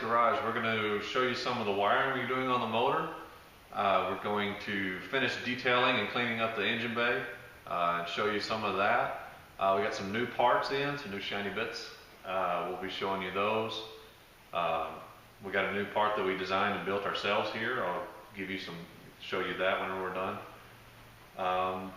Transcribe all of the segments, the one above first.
Garage, we're going to show you some of the wiring we're doing on the motor. We're going to finish detailing and cleaning up the engine bay and show you some of that. We got some new parts in, some new shiny bits. We'll be showing you those. We got a new part that we designed and built ourselves here. I'll give you show you that whenever we're done. And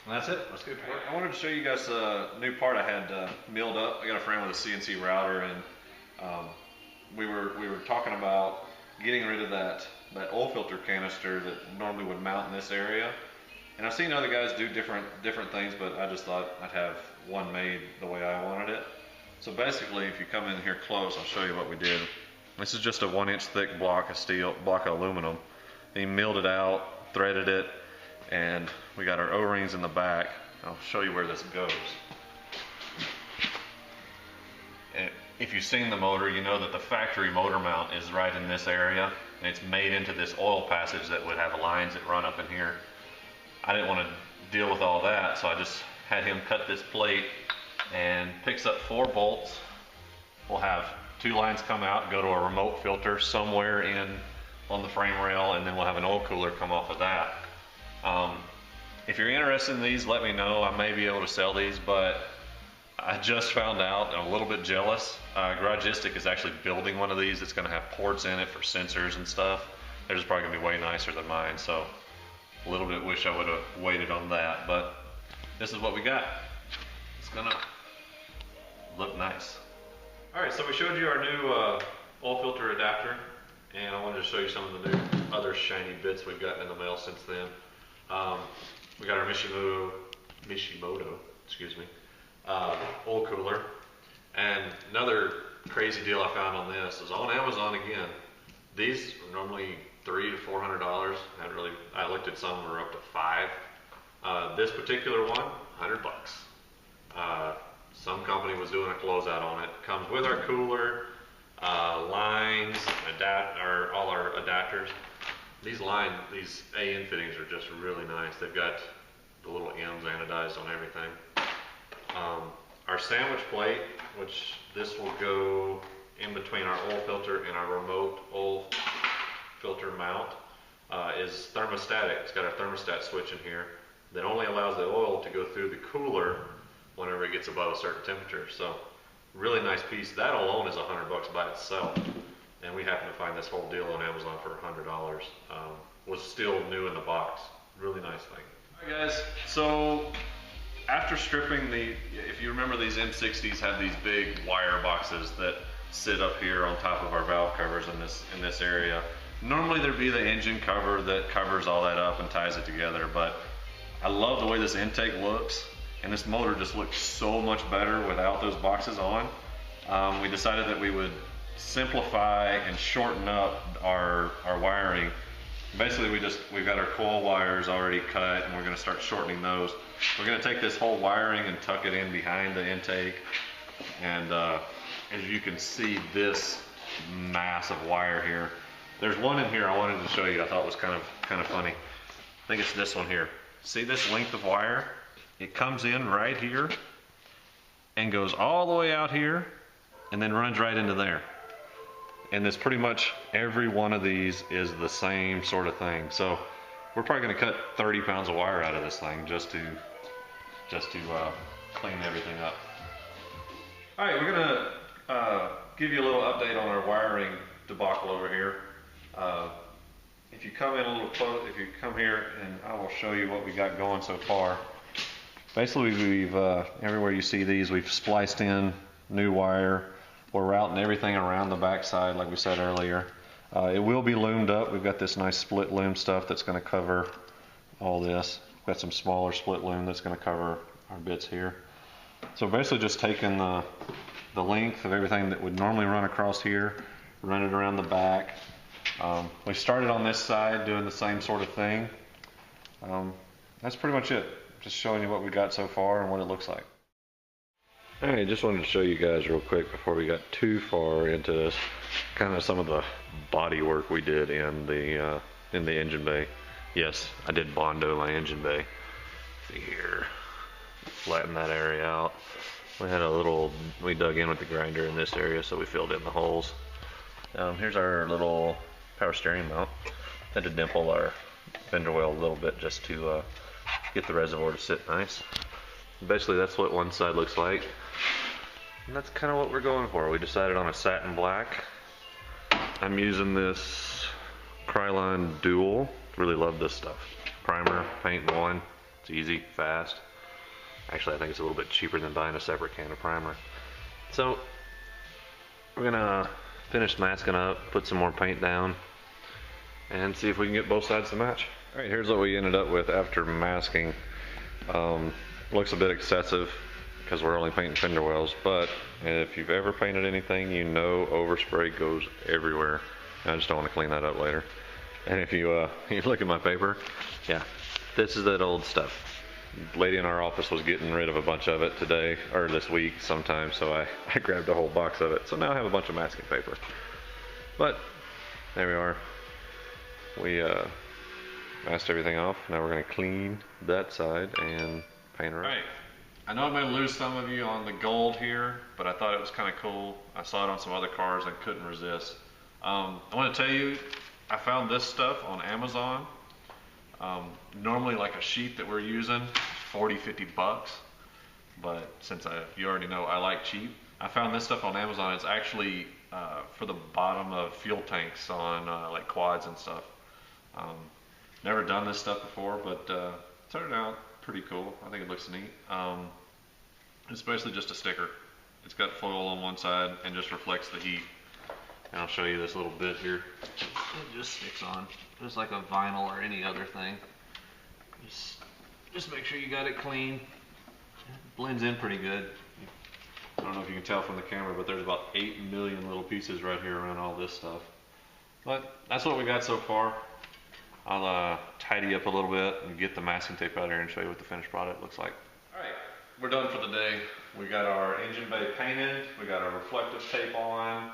that's it. Let's get to work. I wanted to show you guys a new part I had milled up. I got a friend with a CNC router, and we were talking about getting rid of that oil filter canister that normally would mount in this area. And I've seen other guys do different things, but I just thought I'd have one made the way I wanted it. So basically, if you come in here close, I'll show you what we did. This is just a 1-inch thick block of aluminum. He milled it out, threaded it, and we got our O-rings in the back. I'll show you where this goes. And if you've seen the motor, you know that the factory motor mount is right in this area, and it's made into this oil passage that would have lines that run up in here. I didn't want to deal with all that, so I just had him cut this plate, and picks up 4 bolts. We'll have 2 lines come out, go to a remote filter somewhere on the frame rail, and then we'll have an oil cooler come off of that. If you're interested in these, let me know. I may be able to sell these, but I just found out, I'm a little bit jealous. Garagistic is actually building one of these. It's going to have ports in it for sensors and stuff. Theirs is probably going to be way nicer than mine, so a little bit wish I would have waited on that, but this is what we got. It's going to look nice. Alright, so we showed you our new oil filter adapter, and I wanted to show you some of the new other shiny bits we've gotten in the mail since then. We got our Mishimoto, excuse me, oil cooler. And another crazy deal I found on this is on Amazon again. These are normally $300 to $400. I looked at some that were up to $5. This particular one, $100 bucks. Some company was doing a closeout on it. Comes with our cooler, lines, all our adapters. These AN fittings are just really nice. They've got the little M's anodized on everything. Our sandwich plate, which this will go in between our oil filter and our remote oil filter mount, is thermostatic. It's got a thermostat switch in here that only allows the oil to go through the cooler whenever it gets above a certain temperature. So really nice piece. That alone is $100 bucks by itself. And we happened to find this whole deal on Amazon for $100. Was still new in the box. Really nice thing. Alright guys, so after stripping if you remember, these M60s have these big wire boxes that sit up here on top of our valve covers in this area. Normally there'd be the engine cover that covers all that up and ties it together, but I love the way this intake looks, and this motor just looks so much better without those boxes on. We decided that we would simplify and shorten up our wiring. Basically, we've got our coil wires already cut, and we're going to start shortening those. We're going to take this whole wiring and tuck it in behind the intake, and as you can see, this mass of wire here. There's one in here I wanted to show you. I thought was kind of funny. I think it's this one here. See this length of wire? It comes in right here and goes all the way out here and then runs right into there. And this pretty much every one of these is the same sort of thing. So we're probably going to cut 30 pounds of wire out of this thing just to clean everything up. All right, we're going to give you a little update on our wiring debacle over here. If you come in a little close, if you come here, and I will show you what we got going so far. Basically, we've everywhere you see these, we've spliced in new wire. We're routing everything around the backside, like we said earlier. It will be loomed up. We've got this nice split loom stuff that's going to cover all this. We've got some smaller split loom that's going to cover our bits here. So basically just taking the length of everything that would normally run across here, run it around the back. We started on this side doing the same sort of thing. That's pretty much it. Just showing you what we got so far and what it looks like. Alright, just wanted to show you guys real quick before we got too far into this, kind of some of the body work we did in the engine bay. Yes, I did Bondo my engine bay. See here, flatten that area out. We dug in with the grinder in this area, so we filled in the holes. Here's our little power steering mount. Had to dimple our fender well a little bit just to get the reservoir to sit nice. Basically, that's what one side looks like. And that's kind of what we're going for. We decided on a satin black. I'm using this Krylon Dual. Really love this stuff. Primer, paint in one. It's easy, fast. Actually, I think it's a little bit cheaper than buying a separate can of primer. So, we're gonna finish masking up, put some more paint down, and see if we can get both sides to match. Alright, here's what we ended up with after masking. Looks a bit excessive because we're only painting fender wells, but if you've ever painted anything, you know overspray goes everywhere. I just don't want to clean that up later. And if you look at my paper, yeah, this is that old stuff. The lady in our office was getting rid of a bunch of it today, or this week sometime, so I grabbed a whole box of it. So now I have a bunch of masking paper. But there we are. We masked everything off. Now we're going to clean that side and paint it. Right. I know I may lose some of you on the gold here, but I thought it was kind of cool. I saw it on some other cars and couldn't resist. I want to tell you, I found this stuff on Amazon. Normally like a sheet that we're using, 40, 50 bucks. But since you already know I like cheap, I found this stuff on Amazon. It's actually for the bottom of fuel tanks on like quads and stuff. Never done this stuff before, but turned out pretty cool. I think it looks neat. It's basically just a sticker. It's got foil on one side and just reflects the heat. And I'll show you this little bit here. It just sticks on, just like a vinyl or any other thing. Just make sure you got it clean. It blends in pretty good. I don't know if you can tell from the camera, but there's about 8 million little pieces right here around all this stuff. But that's what we got so far. I'll tidy up a little bit and get the masking tape out here and show you what the finished product looks like. Alright, we're done for the day. We got our engine bay painted, we got our reflective tape on.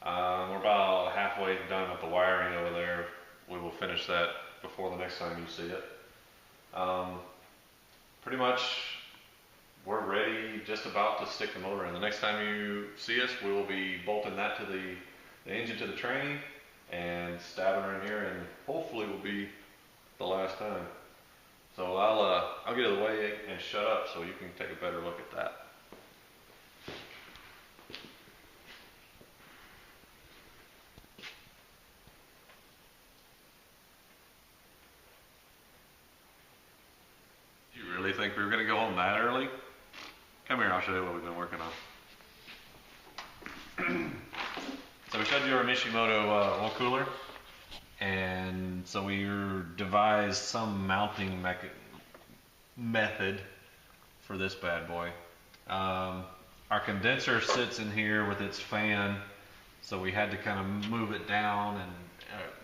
We're about halfway done with the wiring over there. We will finish that before the next time you see it. Pretty much we're ready, just about to stick the motor in. The next time you see us, we will be bolting that to the engine to the tranny and stabbing her in here, and hopefully will be the last time. So I'll get out of the way and shut up so you can take a better look at that. You really think we were going to go home that early? Come here, I'll show you what we've been working on. So we showed you our Mishimoto oil cooler, and so we devised some mounting method for this bad boy. Our condenser sits in here with its fan, so we had to kind of move it down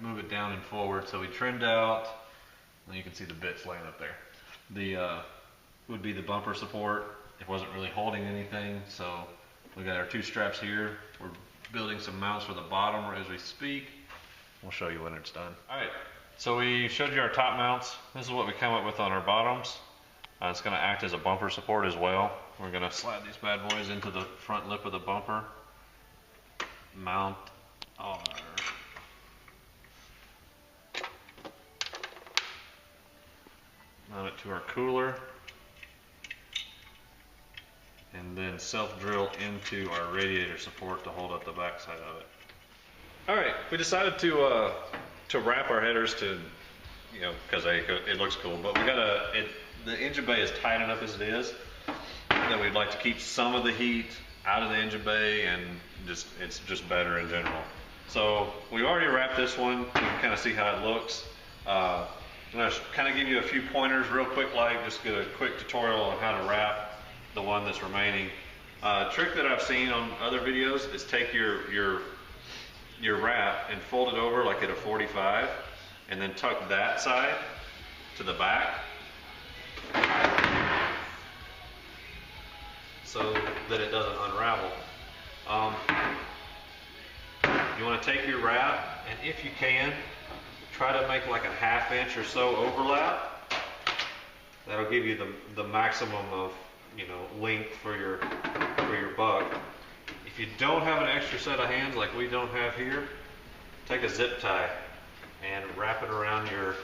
and forward. So we trimmed out, and you can see the bits laying up there. The would be the bumper support. It wasn't really holding anything, so we got our two straps here. We're building some mounts for the bottom as we speak. We'll show you when it's done. Alright, so we showed you our top mounts. This is what we come up with on our bottoms. It's going to act as a bumper support as well. We're going to slide these bad boys into the front lip of the bumper. Mount it to our cooler. And then self-drill into our radiator support to hold up the back side of it. Alright, we decided to wrap our headers to, because it looks cool, but we the engine bay is tight enough as it is that we'd like to keep some of the heat out of the engine bay, and it's just better in general. So we already wrapped this one. You can kind of see how it looks. I'm going to kind of give you a few pointers real quick, just get a quick tutorial on how to wrap the one that's remaining. Trick that I've seen on other videos is take your wrap and fold it over like at a 45, and then tuck that side to the back. so that it doesn't unravel. You want to take your wrap, and if you can, try to make like a 1/2 inch or so overlap. That'll give you the maximum of, you know, length for your buck. If you don't have an extra set of hands like we don't have here, take a zip tie and wrap it around your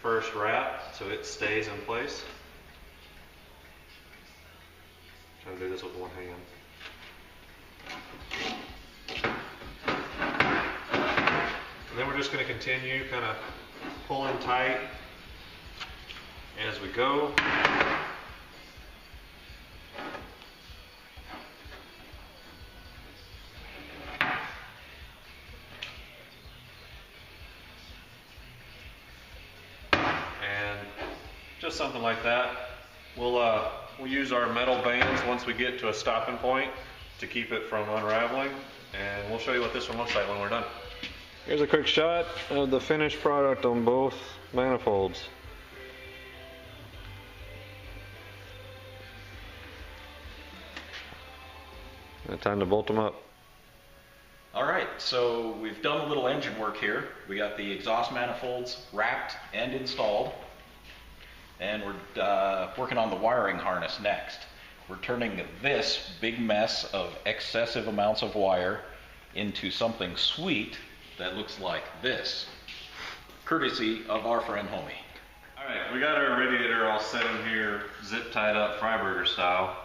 first wrap so it stays in place. I'm trying to do this with one hand. And then we're just going to continue kind of pulling tight as we go. And just something like that. We'll use our metal bands once we get to a stopping point to keep it from unraveling, and we'll show you what this one looks like when we're done. Here's a quick shot of the finished product on both manifolds. Time to bolt them up. Alright, so we've done a little engine work here. We got the exhaust manifolds wrapped and installed, and we're working on the wiring harness next. We're turning this big mess of excessive amounts of wire into something sweet that looks like this, courtesy of our friend Homie. Alright, we got our radiator all set in here, zip tied up Freiburger style.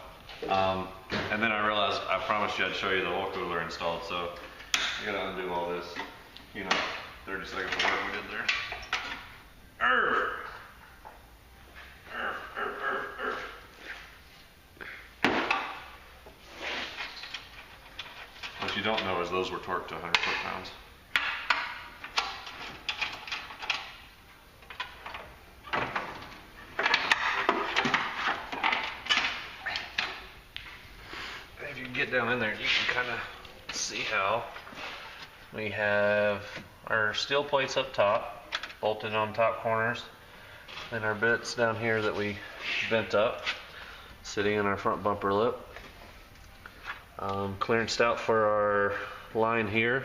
And then I realized I promised you I'd show you the oil cooler installed, so I gotta undo all this, 30 seconds of work we did there. Arr! Arr, arr, arr, arr. What you don't know is those were torqued to 100 foot-pounds. If you get down in there, you can kind of see how we have our steel plates up top, bolted on top corners, and our bits down here that we bent up, sitting in our front bumper lip. Clearanced out for our line here.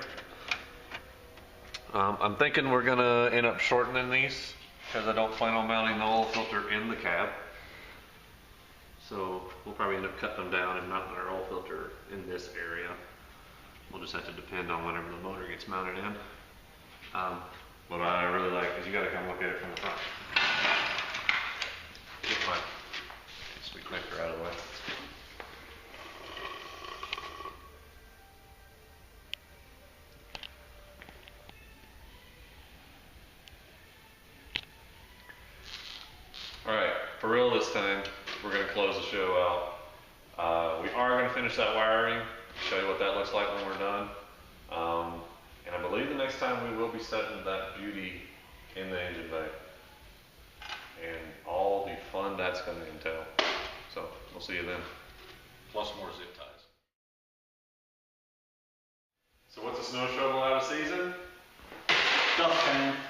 I'm thinking we're gonna end up shortening these because I don't plan on mounting the oil filter in the cab. So we'll probably end up cutting them down and mounting our oil filter in this area. We'll just have to depend on whenever the motor gets mounted in. What I really like is you gotta come look at it from the front. Get my sweet connector out of the way. Alright, for real this time, we're going to close the show out. We are going to finish that wiring, show you what that looks like when we're done. And I believe the next time we will be setting that beauty in the engine bay. And all the fun that's going to entail. So, we'll see you then. Plus more zip ties. So what's a snow shovel out of season? Dustpan.